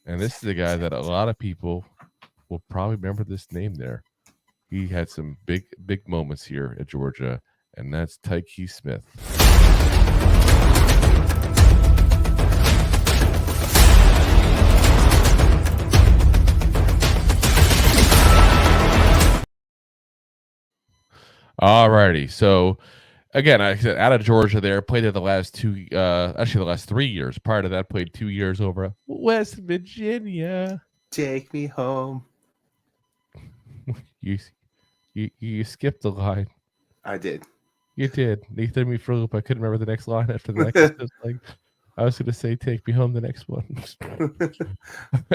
And this is a guy that a lot of people will probably remember this name there. He had some big moments here at Georgia, and that's Tykee Smith. Alrighty, so again, I said out of Georgia there, played it the last the last 3 years. Prior to that, played 2 years over at West Virginia. Take me home. You skipped the line. I did. You did. They threw me for a loop. I couldn't remember the next line after the next. I was going to say, take me home the next one.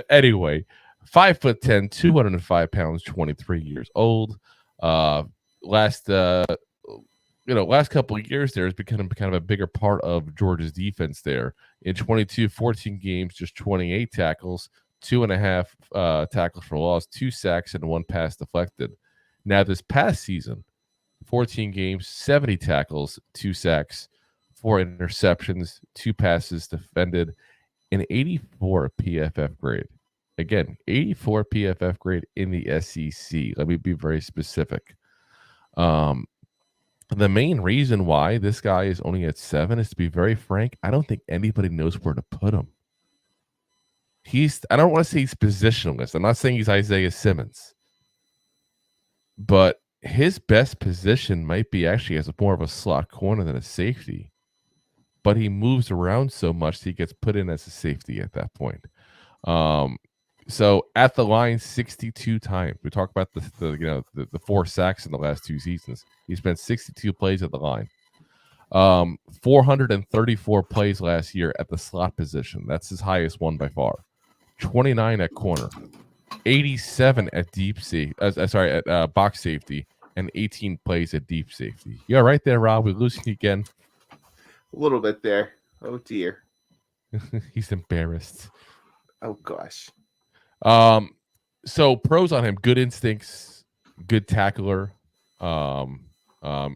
Anyway, 5'10", 205 pounds, 23 years old. Last couple of years there has become kind of a bigger part of Georgia's defense there. In 14 games, just 28 tackles, 2.5 tackles for loss, 2 sacks, and 1 pass deflected. Now this past season, 14 games, 70 tackles, 2 sacks, 4 interceptions, 2 passes defended, an 84 PFF grade. Again, 84 PFF grade in the SEC. Let me be very specific. The main reason why this guy is only at 7 is, to be very frank, I don't think anybody knows where to put him. I don't want to say he's positionless. I'm not saying he's Isaiah Simmons. But his best position might be actually as more of a slot corner than a safety. But he moves around so much that he gets put in as a safety at that point. So at the line 62 times. We talk about the 4 sacks in the last 2 seasons. He spent 62 plays at the line. 434 plays last year at the slot position. That's his highest one by far. 29 at corner. 87 at at box safety, and 18 plays at deep safety. Yeah, right there, Rob. We're losing again. A little bit there. Oh dear. He's embarrassed. Oh gosh. So pros on him: good instincts, good tackler.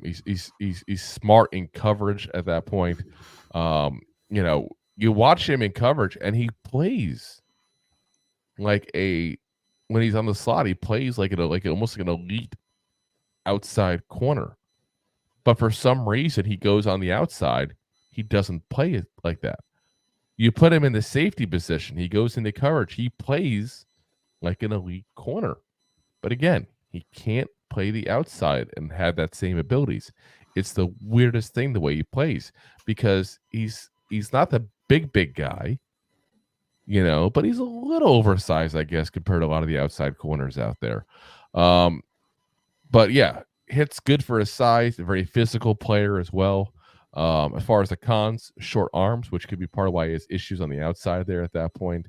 He's smart in coverage at that point. You watch him in coverage, and he plays like when he's on the slot, he plays like almost like an elite outside corner. But for some reason, he goes on the outside. He doesn't play it like that. You put him in the safety position, he goes into coverage. He plays like an elite corner. But again, he can't play the outside and have that same abilities. It's the weirdest thing the way he plays, because he's not the big guy, but he's a little oversized, I guess, compared to a lot of the outside corners out there. But yeah, hits good for his size, a very physical player as well. As far as the cons, short arms, which could be part of why he has issues on the outside there at that point.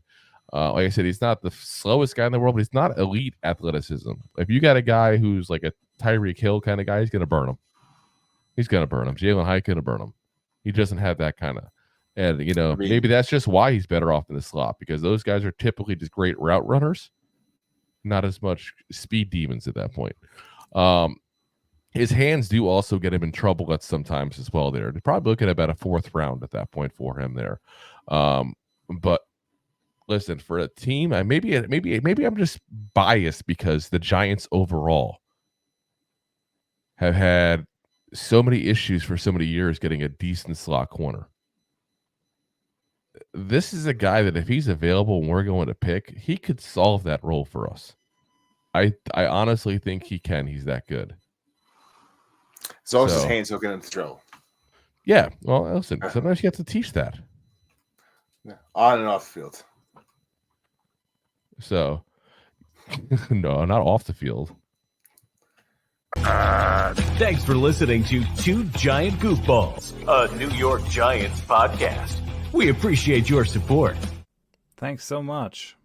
Like I said, he's not the slowest guy in the world, but he's not elite athleticism. If you got a guy who's like a Tyreek Hill kind of guy, he's going to burn him. Jalen Hyatt going to burn him. He doesn't have that kind of. And, maybe that's just why he's better off in the slot, because those guys are typically just great route runners, not as much speed demons at that point. His hands do also get him in trouble at sometimes as well there. They're probably looking at about a 4th round at that point for him there. But listen, for a team, maybe I'm just biased because the Giants overall have had so many issues for so many years getting a decent slot corner. This is a guy that if he's available and we're going to pick, he could solve that role for us. I honestly think he can. He's that good. As long as his hands don't get in the throw. Yeah. Well, listen, sometimes you have to teach that. Yeah. On and off the field. So, no, not off the field. Thanks for listening to Two Giant Goofballs, a New York Giants podcast. We appreciate your support. Thanks so much.